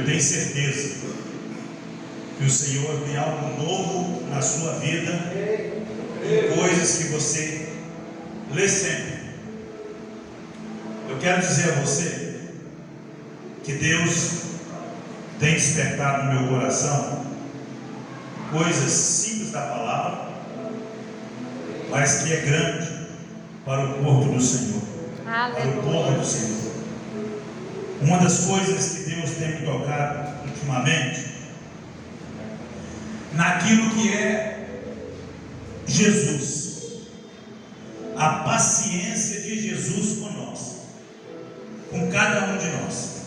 tenho certeza que o Senhor tem algo novo na sua vida, coisas que você lê sempre. Eu quero dizer a você que Deus tem despertado no meu coração coisas simples da palavra, mas que é grande para o corpo do Senhor, para o povo do Senhor. Uma das coisas que Deus tem me tocado ultimamente, naquilo que é Jesus, a paciência de Jesus conosco, com cada um de nós,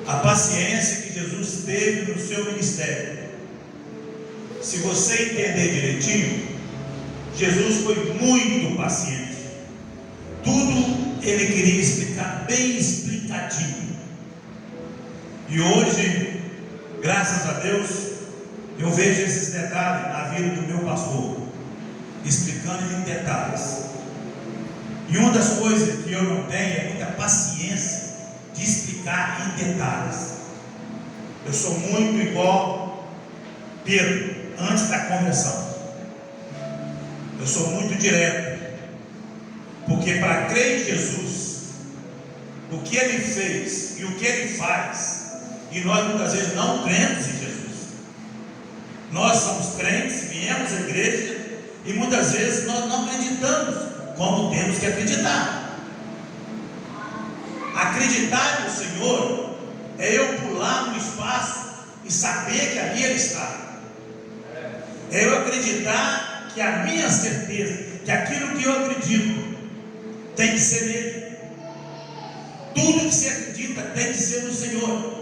a paciência que Jesus teve no seu ministério. Se você entender direitinho, Jesus foi muito paciente. Tudo ele queria explicar bem explicadinho. E hoje, graças a Deus, eu vejo esses detalhes na vida do meu pastor, explicando em detalhes. E uma das coisas que eu não tenho é muita paciência de explicar em detalhes. Eu sou muito igual Pedro antes da conversão. Eu sou muito direto, porque para crer em Jesus, o que ele fez e o que ele faz, e nós muitas vezes não cremos em Jesus. Nós somos crentes, viemos à igreja e muitas vezes nós não acreditamos como temos que acreditar. Acreditar no Senhor é eu pular no espaço e saber que ali Ele está. É eu acreditar que a minha certeza, que aquilo que eu acredito tem que ser nele. Tudo que se acredita tem que ser no Senhor.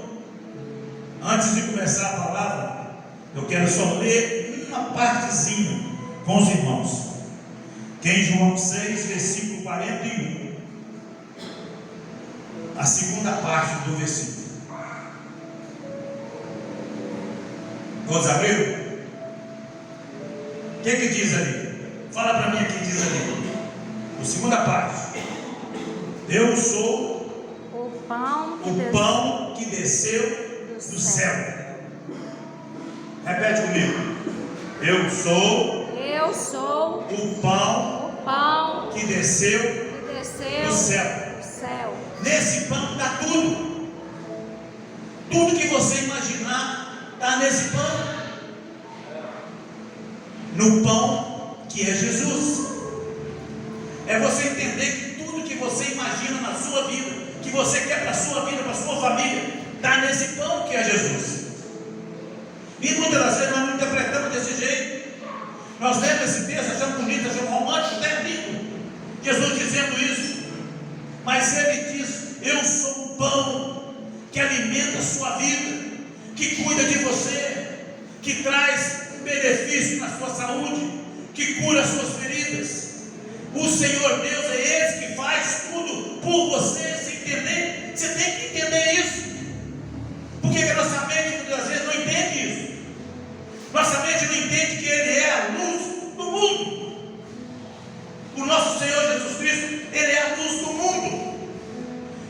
Antes de começar a palavra, eu quero só ler uma partezinha com os irmãos, que é em João 6, versículo 41, a segunda parte do versículo. Todos abriram? O que diz ali? Fala para mim o que diz ali. A segunda parte. Eu sou o pão que desceu do céu. Repete comigo. Eu sou o pão que desceu do céu. Nesse pão está tudo. Tudo que você imaginar está nesse pão. No pão que é Jesus. É você entender que tudo que você imagina na sua vida, que você quer para a sua vida, para a sua família, está nesse pão que é Jesus. E muitas das vezes nós não interpretamos desse jeito. Nós lemos esse texto, achamos bonito, achamos romântico, até lindo, Jesus dizendo isso. Mas ele diz: eu sou o pão que alimenta a sua vida, que cuida de você, que traz benefício na sua saúde, que cura as suas feridas. O Senhor Deus é esse que faz tudo por você. Você entender? Você tem que entender isso. Porque a nossa mente muitas vezes não entende isso. Nossa mente não entende que Ele é a luz do mundo. O nosso Senhor Jesus Cristo, Ele é a luz do mundo.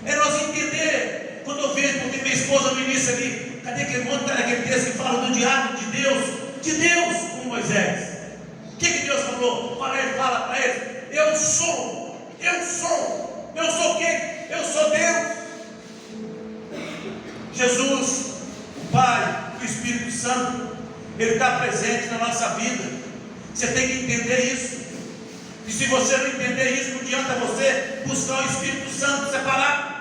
É nós entender. Quando eu vejo, porque minha esposa no início ali, cadê aquele monte, cadê aquele texto que fala do diabo, de Deus com Moisés? O que Deus falou? Fala para ele: eu sou o quê? Eu sou Deus. Jesus, o Pai, o Espírito Santo, Ele está presente na nossa vida. Você tem que entender isso. E se você não entender isso, não adianta você buscar o Espírito Santo separado.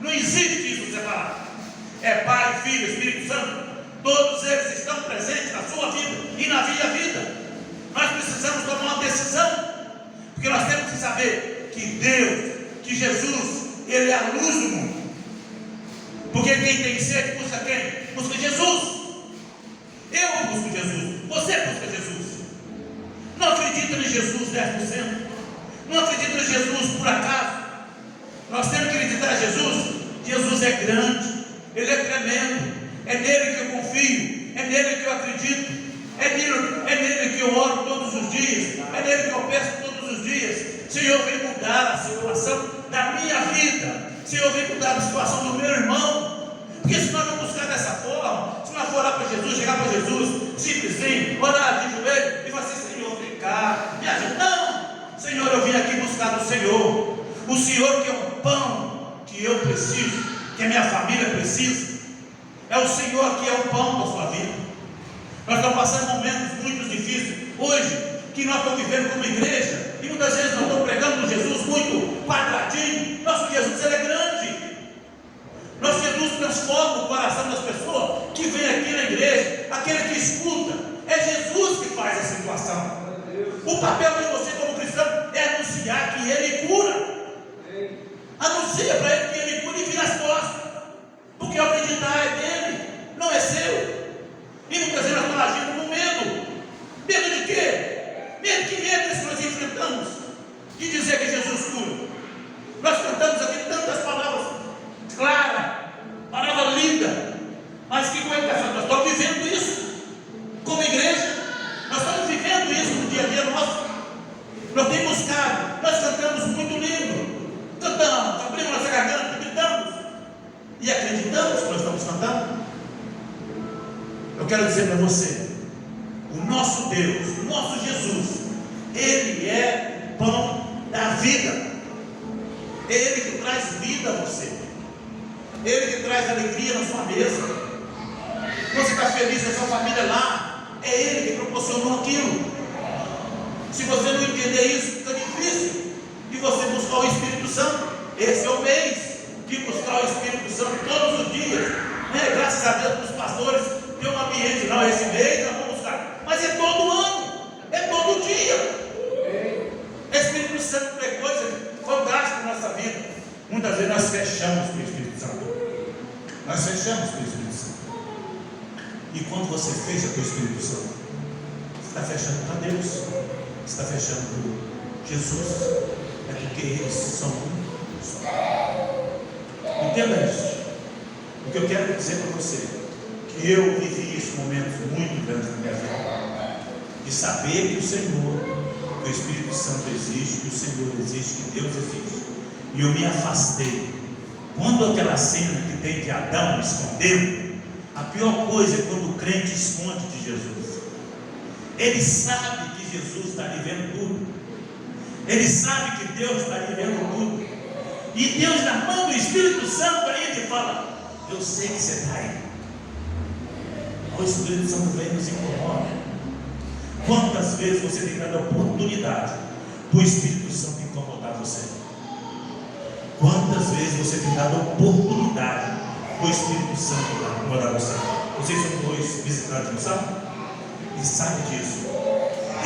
Não existe isso separado. É Pai, Filho, Espírito Santo. Todos eles estão presentes na sua vida e na minha vida. Nós precisamos tomar uma decisão, porque nós temos que saber que Deus, que Jesus, Ele é a luz do mundo. Porque quem tem sede busca quem? Busca Jesus. Eu busco Jesus, você busca Jesus. Não acredita em Jesus 10%. Não acredita em Jesus por acaso. Nós temos que acreditar em Jesus. Jesus é grande, Ele é tremendo. É nele que eu confio, é nele que eu acredito, é nele que eu oro todos os dias, é nele que eu peço todos os dias. Senhor, vem mudar a situação da minha vida. Senhor, vem mudar a situação do meu irmão. Porque se nós não buscar dessa forma, se nós for orar para Jesus, chegar para Jesus, simplesinho, orar de joelho e falar assim: Senhor, vem cá, me ajuda. Não, Senhor, eu vim aqui buscar do Senhor. O Senhor que é o pão que eu preciso, que a minha família precisa. É o Senhor que é o pão da sua vida. Nós estamos passando momentos muito difíceis hoje, que nós estamos vivendo como igreja, e muitas vezes nós estamos pregando um Jesus muito quadradinho. Nosso Jesus, ele é grande. Nosso Jesus transforma o coração das pessoas que vem aqui na igreja, aquele que escuta. É Jesus que faz a situação. O papel de você como cristão é anunciar que ele cura. Anuncia para ele que ele cura e vira as costas, porque acreditar é dele, não é seu. E muitas vezes nós estamos agindo com medo. Medo de quê? Medo, que medo que nós enfrentamos de dizer que Jesus cura? Nós cantamos aqui tantas palavras claras, palavra linda, mas que comunicação? Nós estamos vivendo isso como igreja. Nós estamos vivendo isso no dia a dia nosso. Nós temos buscado, nós cantamos muito lindo, cantamos, abrimos nossa garganta, gritamos e acreditamos que nós estamos cantando. Eu quero dizer para você, o nosso Deus, o nosso Jesus, ele é pão da vida. É ele que traz vida a você, ele que traz alegria na sua mesa. Você está feliz com a sua família lá, é ele que proporcionou aquilo. Se você não entender isso, fica difícil de você buscar o Espírito Santo. Esse é o mês de buscar o Espírito Santo todos os dias, né? Graças a Deus para os pastores tem um ambiente. Não, esse mês nós vamos buscar, mas é todo ano, é todo dia. Espírito Santo é coisa fantástica na nossa vida. Muitas vezes nós fechamos com o Espírito Santo. Nós fechamos com o Espírito Santo. E quando você fecha com o Espírito Santo, você está fechando para Deus, você está fechando para Jesus. É porque eles são um só. Entenda isso. O que eu quero dizer para você, que eu vivi esses momentos muito grandes na minha vida, de saber que o Senhor, que o Espírito Santo existe, que o Senhor existe, que Deus existe, e eu me afastei. Quando aquela cena que tem de Adão escondeu, a pior coisa é quando o crente esconde de Jesus. Ele sabe que Jesus está ali vendo tudo, ele sabe que Deus está ali vendo tudo, e Deus, na mão do Espírito Santo, ainda fala: eu sei que você está aí. O Espírito Santo vem e nos incomoda. Quantas vezes você tem dado a oportunidade para o Espírito Santo incomodar você? Quantas vezes você tem dado a oportunidade para o Espírito Santo incomodar você? Vocês são dois visitantes, não sabem? E sabe disso.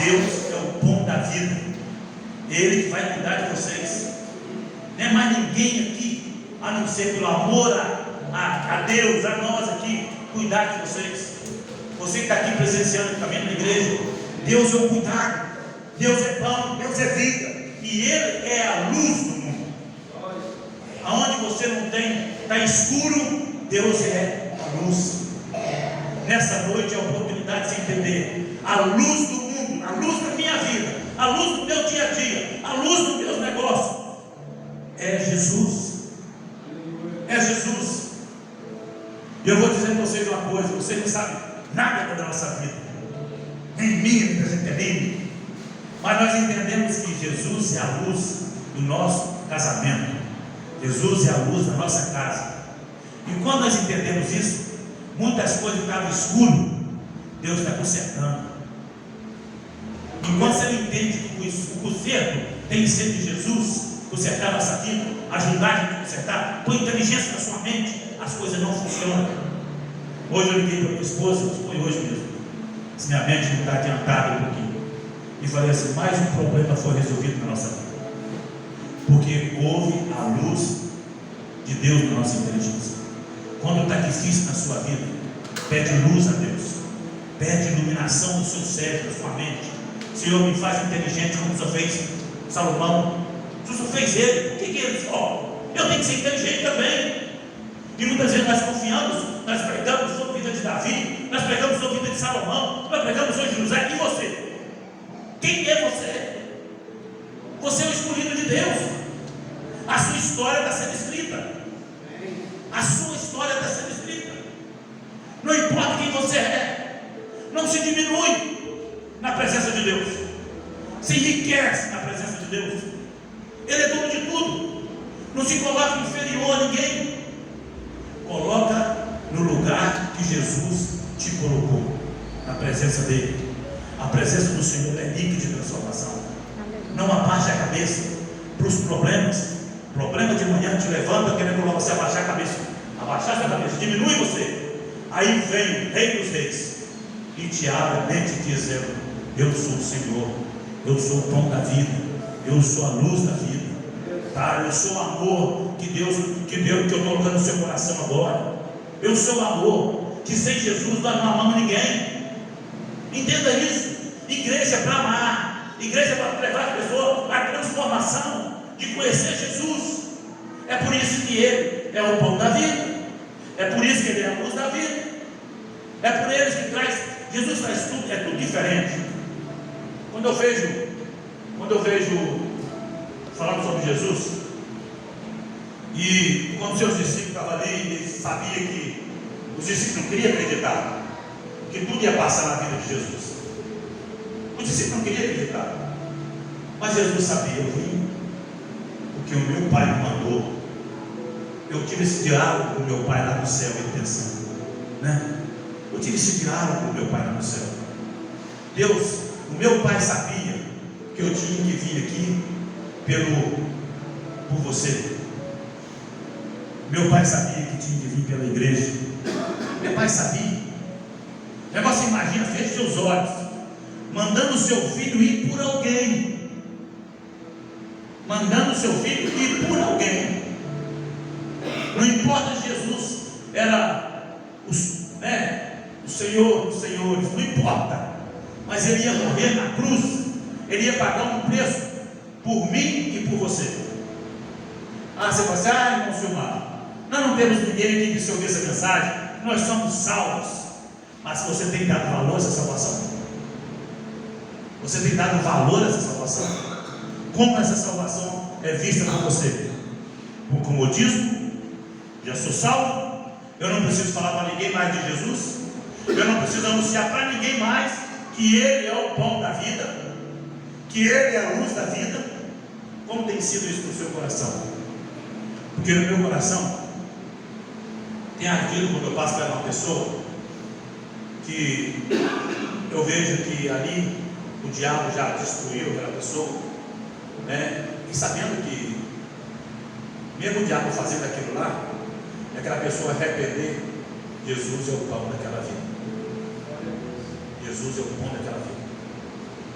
Deus é o pão da vida. Ele que vai cuidar de vocês. Não é mais ninguém aqui, a não ser pelo amor a Deus, a nós aqui, cuidar de vocês. Você que está aqui presenciando, está vendo na igreja, Deus é o cuidado, Deus é pão, Deus é vida, e Ele é a luz do mundo. Aonde você não tem, está escuro, Deus é a luz. Nessa noite é a oportunidade de você entender a luz do mundo, a luz da minha vida, a luz do meu dia a dia, a luz dos meus negócios. É Jesus. É Jesus. E eu vou dizer para vocês uma coisa: você não sabe nada da nossa vida, nem minha, nem da gente é lindo, mas nós entendemos que Jesus é a luz do nosso casamento, Jesus é a luz da nossa casa. E quando nós entendemos isso, muitas coisas que estavam escuras, Deus está consertando. E quando você não entende que o conserto tem que ser de Jesus, consertar a nossa vida, ajudar a gente a consertar, põe inteligência na sua mente, as coisas não funcionam. Hoje eu liguei para minha esposa, foi hoje mesmo, se minha mente não está adiantada um pouquinho, e falei assim: mais um problema foi resolvido na nossa vida, porque houve a luz de Deus na nossa inteligência. Quando está difícil na sua vida, pede luz a Deus, pede iluminação do seu cérebro, da sua mente. Senhor, me faz inteligente como o Senhor fez Salomão. O Senhor fez ele, por que ele falou? Eu tenho que ser inteligente também. E muitas vezes nós confiamos, nós pregamos sobre a vida de Davi, nós pregamos sobre a vida de Salomão, nós pregamos sobre José. E você? Quem é você? Você é o escolhido de Deus. A sua história está sendo escrita. A sua história está sendo escrita. Deus, se enriquece na presença de Deus. Ele é dono de tudo, não se coloca inferior a ninguém, coloca no lugar que Jesus te colocou, na presença dele. A presença do Senhor é líquido de transformação. Não abaixe a cabeça para os problemas. Problema de manhã te levanta querendo você abaixar a cabeça. Abaixar a cabeça, diminui você. Aí vem o Rei dos Reis e te abre a mente dizendo: eu sou o Senhor, eu sou o pão da vida, eu sou a luz da vida, tá? Eu sou o amor que eu estou colocando no seu coração agora. Eu sou o amor que sem Jesus nós não amamos ninguém. Entenda isso. Igreja é para amar, igreja é para levar as pessoas à transformação, de conhecer Jesus. É por isso que Ele é o pão da vida, é por isso que Ele é a luz da vida, é por Ele que traz. Jesus traz tudo, é tudo diferente. Quando eu vejo falando sobre Jesus, e quando seus discípulos estavam ali, eles sabiam que os discípulos não queriam acreditar que tudo ia passar na vida de Jesus. Os discípulos não queriam acreditar, mas Jesus sabia. Eu vim porque o meu Pai me mandou. Eu tive esse diálogo com o meu Pai lá no céu, ele pensando, né? Eu tive esse diálogo com o meu Pai lá no céu. Deus, o meu Pai sabia que eu tinha que vir aqui por você. Meu Pai sabia que tinha que vir pela igreja. Meu Pai sabia. Agora você imagina, feche seus olhos, mandando o seu filho ir por alguém. Mandando o seu filho ir por alguém. Não importa se Jesus era o Senhor dos senhores, não importa. Mas Ele ia morrer na cruz. Ele ia pagar um preço por mim e por você. Você fala assim: irmão Silmar, nós não temos ninguém aqui que se ouvir essa mensagem. Nós somos salvos. Mas você tem dado valor a essa salvação? Você tem dado valor a essa salvação? Como essa salvação é vista por você? Por comodismo? Já sou salvo? Eu não preciso falar para ninguém mais de Jesus? Eu não preciso anunciar para ninguém mais que Ele é o pão da vida, que Ele é a luz da vida? Como tem sido isso no seu coração? Porque no meu coração tem ardido quando eu passo para uma pessoa que eu vejo que ali o diabo já destruiu aquela pessoa, né? E sabendo que mesmo o diabo fazendo aquilo lá, aquela pessoa arrepender, Jesus é o pão daquela vida. Jesus é o pão daquela vida.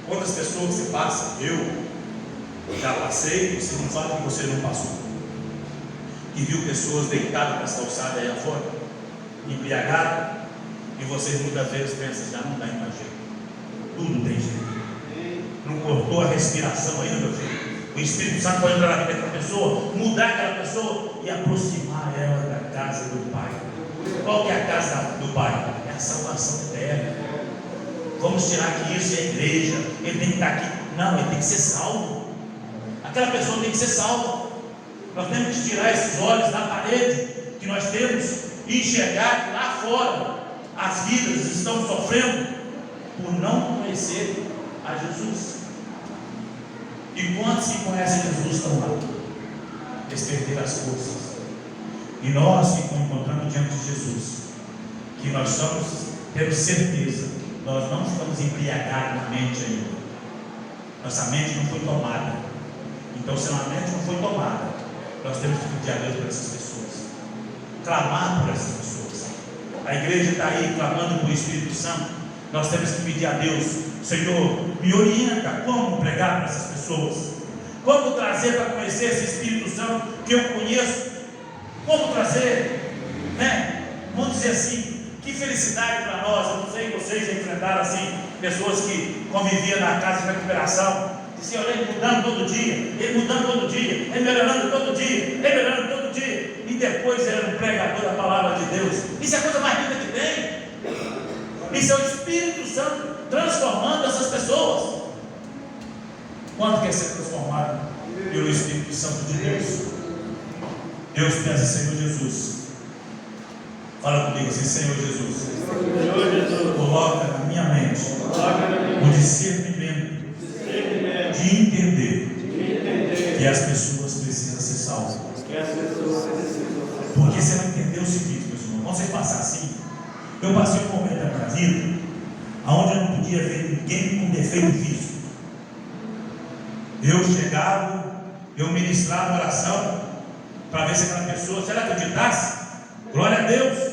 Quantas pessoas você passa? Eu já passei, você não fala que você não passou. E viu pessoas deitadas nas calçadas aí afora, embriagadas, e vocês muitas vezes pensam: já não dá mais jeito. Tudo tem jeito. Não cortou a respiração ainda, meu filho. O Espírito Santo pode entrar na vida daquela pessoa, mudar aquela pessoa e aproximar ela da casa do Pai. Qual que é a casa do Pai? É a salvação eterna. Vamos tirar que isso é a igreja, ele tem que estar aqui. Não, ele tem que ser salvo. Aquela pessoa tem que ser salva. Nós temos que tirar esses olhos da parede que nós temos e enxergar que lá fora as vidas estão sofrendo por não conhecer a Jesus. E quantos que conhecem Jesus estão lá? Eles perderam as forças. E nós que encontramos diante de Jesus, que nós temos certeza, nós não estamos embriagados na mente ainda. Nossa mente não foi tomada. Então, se a mente não foi tomada, nós temos que pedir a Deus por essas pessoas, clamar por essas pessoas. A igreja está aí clamando por Espírito Santo. Nós temos que pedir a Deus: Senhor, me orienta como pregar para essas pessoas, como trazer para conhecer esse Espírito Santo que eu conheço, como trazer, né? Vamos dizer assim, que felicidade para nós. Eu não sei, vocês já enfrentaram assim pessoas que conviviam na casa de recuperação, diziam: ele mudando todo dia, ele mudando todo dia, ele melhorando todo dia, ele melhorando todo dia, e depois ele era um pregador da palavra de Deus. Isso é a coisa mais linda que tem. Isso é o Espírito Santo transformando essas pessoas. Quanto quer ser transformado pelo Espírito Santo de Deus? Deus pensa: Senhor Jesus, Fala comigo assim: Senhor Jesus, Senhor Jesus, coloca na minha mente o discernimento de entender que as pessoas precisam ser salvas. Porque você não entendeu o seguinte, meus irmãos: quando você passar assim, eu passei um momento da minha vida onde eu não podia ver ninguém com defeito físico. Eu chegava, eu ministrava oração para ver se aquela pessoa, se ela acreditasse, glória a Deus.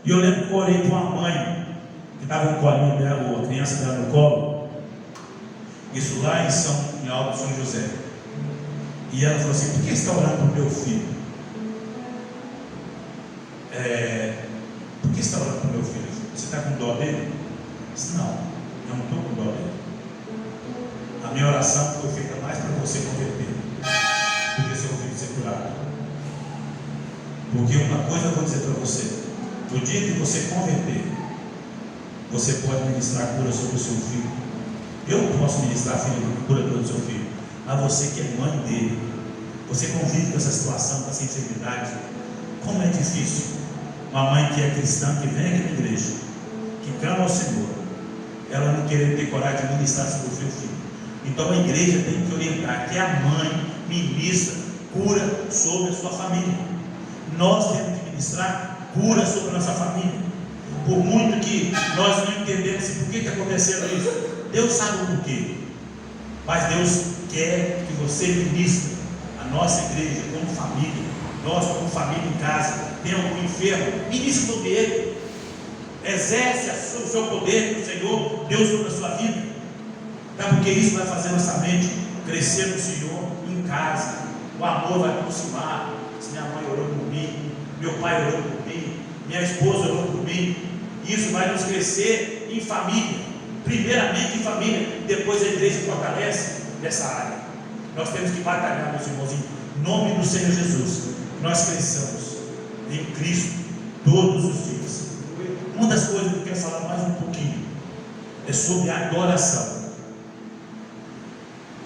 E eu lembro que eu orei para uma mãe que estava no colinho dela, ou a criança dela no colo, isso lá em Alto São José. E ela falou assim: por que você está orando para o meu filho? Por que você está orando para o meu filho? Você está com dó dele? Eu disse: não, eu não estou com dó dele. A minha oração foi feita mais para você converter do que seu filho ser curado. Porque uma coisa eu vou dizer para você: no dia que você converter, você pode ministrar cura sobre o seu filho. Eu não posso ministrar cura sobre o seu filho, mas você que é mãe dele, você convive com essa situação, com essa enfermidade. Como é difícil uma mãe que é cristã, que vem aqui na igreja, que clama ao Senhor, ela não querer ter coragem de ministrar sobre o seu filho. Então a igreja tem que orientar que a mãe ministra cura sobre a sua família. Nós temos que ministrar cura sobre a nossa família. Por muito que nós não entendemos por que está acontecendo isso, Deus sabe o porquê. Mas Deus quer que você ministre a nossa igreja como família. Nós como família em casa, tem algum enfermo, ministre sobre ele. Exerce o seu poder que o Senhor deu sobre a sua vida. Porque isso vai fazer nossa mente crescer no Senhor em casa. O amor vai aproximar. Se minha mãe orou por mim, meu pai orou por mim, minha esposa orou por mim, isso vai nos crescer em família. Primeiramente em família, depois a igreja fortalece nessa área. Nós temos que batalhar, meus irmãos, em nome do Senhor Jesus. Nós cresçamos em Cristo todos os dias. Uma das coisas que eu quero falar mais um pouquinho é sobre a adoração.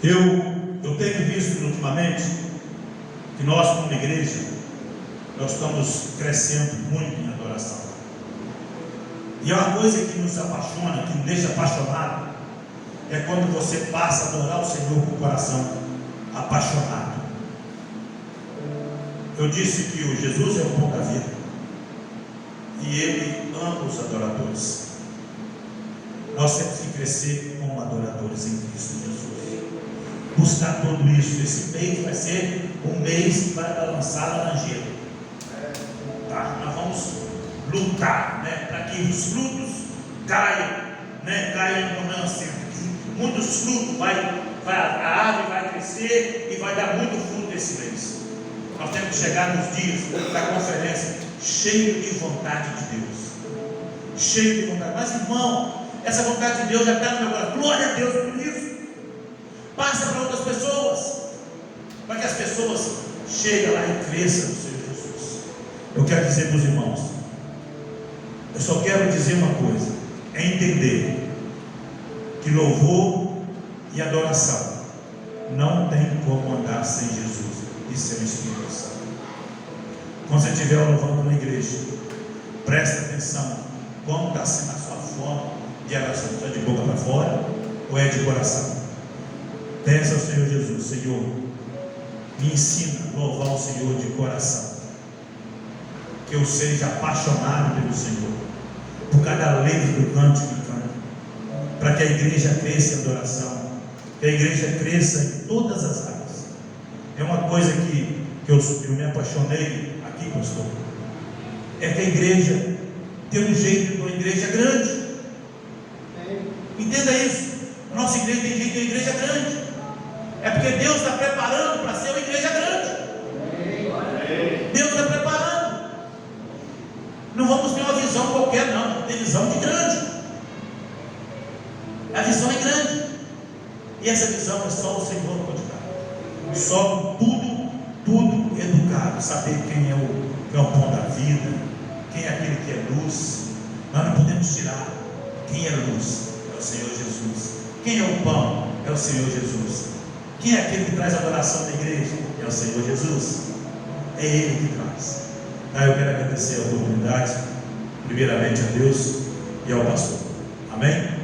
Eu tenho visto ultimamente que nós, como igreja, nós estamos crescendo muito em adoração. E é uma coisa que nos apaixona, que nos deixa apaixonado, é quando você passa a adorar o Senhor com o coração apaixonado. Eu disse que o Jesus é o pão da vida, e Ele ama os adoradores. Nós temos que crescer como adoradores em Cristo Jesus. Buscar tudo isso. Esse mês vai ser um mês que vai balançar a laranjeira. Tá? Nós vamos lutar, né, para que os frutos caiam, né, caiam no nascimento. Muitos frutos, a árvore vai crescer e vai dar muito fruto esse mês. Nós temos que chegar nos dias da conferência cheio de vontade de Deus. Cheio de vontade. Mas irmão, essa vontade de Deus já está no meu coração. Glória a Deus por isso. Passa para outras pessoas, para que as pessoas cheguem lá e cresçam no Senhor Jesus. Eu quero dizer para os irmãos, eu só quero dizer uma coisa: é entender que louvor e adoração não tem como andar sem Jesus e sem o Espírito Santo. Quando você estiver louvando na igreja, presta atenção como está sendo a sua forma de adoração. É de boca para fora ou é de coração? Peça ao Senhor Jesus: Senhor, me ensina a louvar o Senhor de coração, que eu seja apaixonado pelo Senhor, por cada letra do cântico que canto, para que a igreja cresça em adoração, que a igreja cresça em todas as áreas. É uma coisa que eu me apaixonei aqui, pastor, é que a igreja tem um jeito de uma igreja grande. Entenda isso. A nossa igreja tem jeito de uma igreja grande. É porque Deus está preparando para ser uma igreja grande. Deus está preparando. Não vamos ter uma visão qualquer, não. Vamos ter visão de grande. A visão é grande. E essa visão é só o Senhor pode dar. Só tudo educado. Saber quem é o pão da vida, quem é aquele que é luz. Nós não podemos tirar. Quem é luz? É o Senhor Jesus. Quem é o pão? É o Senhor Jesus. Quem é aquele que traz a adoração da igreja? É o Senhor Jesus. É Ele que traz. Eu quero agradecer a oportunidade, primeiramente a Deus e ao pastor. Amém?